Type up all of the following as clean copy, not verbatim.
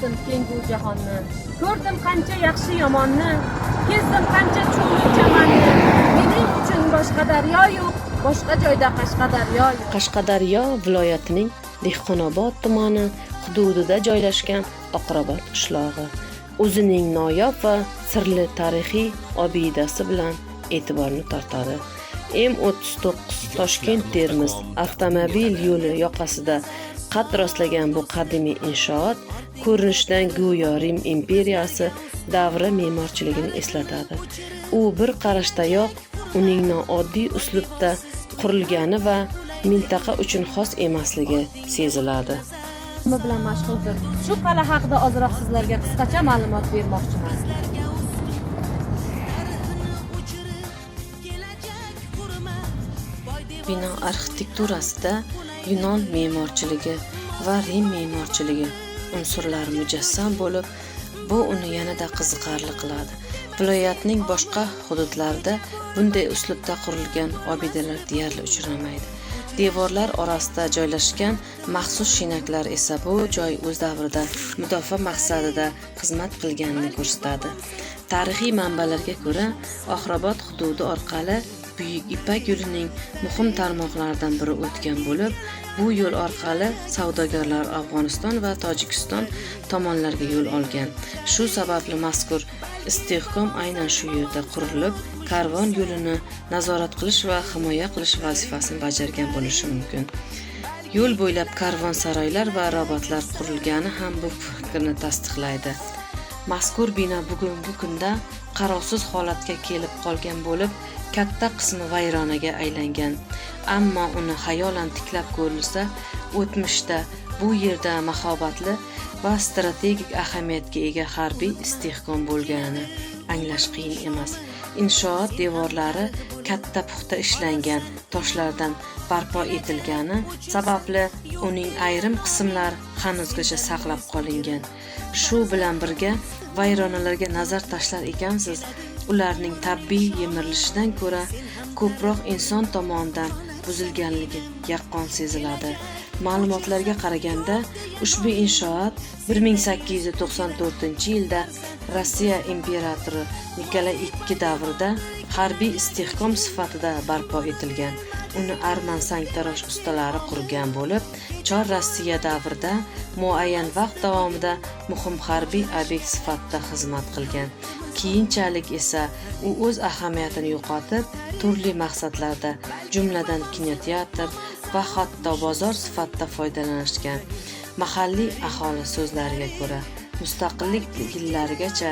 bilmasim kengu jahonni. Ko'rdim qancha yaxshi yomonni, kezdim qancha cho'lni chamanni. Mening uchun boshqa daryo yo'q, boshqa joyda Qashqadaryo yo'q. Qashqadaryo viloyatining Dehqonobod tumani hududida joylashgan Oqrobot qishlog'i o'zining noyob va sirli tarixiy obidasi bilan e'tiborni tortadi. M39 Toshkent-Termiz avtomobil yo'li yoqasida qad rostlagan bu qadimiy inshoot ko'rinishdan go'yo Rim imperiyasi davri me'morchiligini eslatadi. U bir qarashdayoq uning nooddiy uslubda qurilgani va mintaqa uchun xos emasligi seziladi. Nima bilan mashg'uldir? Shu qal'a haqida ozroq sizlarga qisqacha ma'lumot bermoqchiman. Bino arxitekturasida Yunon me'morchiligi va Rim me'morchiligi unsurlari mujassam bo'lib, bu uni yanada qiziqarli qiladi. Viloyatning boshqa hududlarida bunday uslubda qurilgan obidalar deyarli uchramaydi. Devorlar orasida joylashgan maxsus shinaklar esa bu joy o'z davrida mudofaa maqsadida xizmat qilganini ko'rsatadi. Tarixiy manbalarga ko'ra, Oqrobot hududi orqali Buyuk Ipak yo'lining muhim tarmoqlaridan biri o'tgan bo'lib, bu yo'l orqali savdogarlar Afg'oniston va Tojikiston tomonlarga yo'l olgan. Shu sababli mazkur istehkom aynan shu yerda qurilib, karvon yo'lini nazorat qilish va himoya qilish vazifasini bajargan bo'lishi mumkin. Yo'l bo'ylab karvonsaroylar va robotlar qurilgani ham bu fikrni tasdiqlaydi. Mazkur bino bugungi kunda qarovsiz holatga kelib qolgan bo'lib, katta qismi vayronaga aylangan. Ammo uni xayolan tiklab ko'rilsa, o'tmishda bu yerda mahobatli va strategik ahamiyatga ega harbiy istehkom bo'lganini anglash qiyin emas. Inshoot devorlari katta puxta ishlangan toshlardan barpo etilgani sababli uning ayrim qismlari hanuzgacha saqlab qolingan. Shu bilan birga vayronalarga nazar tashlar ekansiz, ularning tabiiy yemirilishidan ko'ra ko'proq inson tomonidan buzilganligi yaqqol seziladi. Ma'lumotlarga qaraganda, ushbu inshoot 1894-yilda Rossiya imperatori Nikolay II davrida harbiy istehkom sifatida barpo etilgan. Uni arman sangtarosh ustalari qurgan bo'lib, Chor Rossiya davrida muayyan vaqt davomida muhim harbiy obyekt sifatida xizmat qilgan. Keyinchalik esa u o'z ahamiyatini yo'qotib, turli maqsadlarda, jumladan kinoteatr va hatto bozor sifatida foydalanishgan. Mahalliy aholi so'zlariga ko'ra, mustaqillik yillarigacha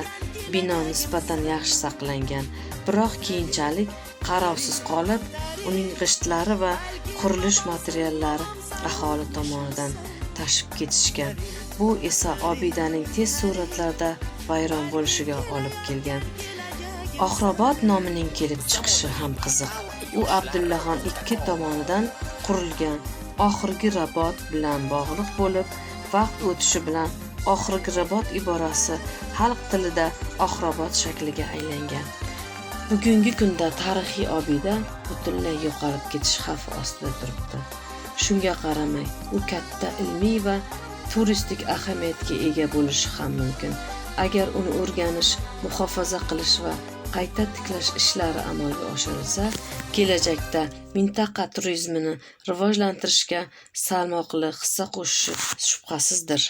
bino nisbatan yaxshi saqlangan, biroq keyinchalik qarovsiz qolib, uning g'ishtlari va qurilish materiallari aholi tomonidan tashib ketishgan. Bu esa obidaning tez sur'atlarda vayron bo'lishiga olib kelgan. Oqrobot nomining kelib chiqishi ham qiziq. U Abdullaxon II tomonidan qurilgan oxirgi rabot bilan bog'liq bo'lib, vaqt o'tishi bilan oxirgi rabot iborasi xalq tilida Oqrobot shakliga aylangan. Bugungi kunda tarixiy obida butunlay yo'qolib ketish xavfi ostida turibdi. Shunga qaramay, u katta ilmiy va turistik ahamiyatga ega bo'lishi ham mumkin. Agar uni o'rganish, muhofaza qilish va qayta tiklash ishlari amalga oshirilsa, kelajakda mintaqa turizmini rivojlantirishga salmoqli hissa qo'shishi shubhasizdir.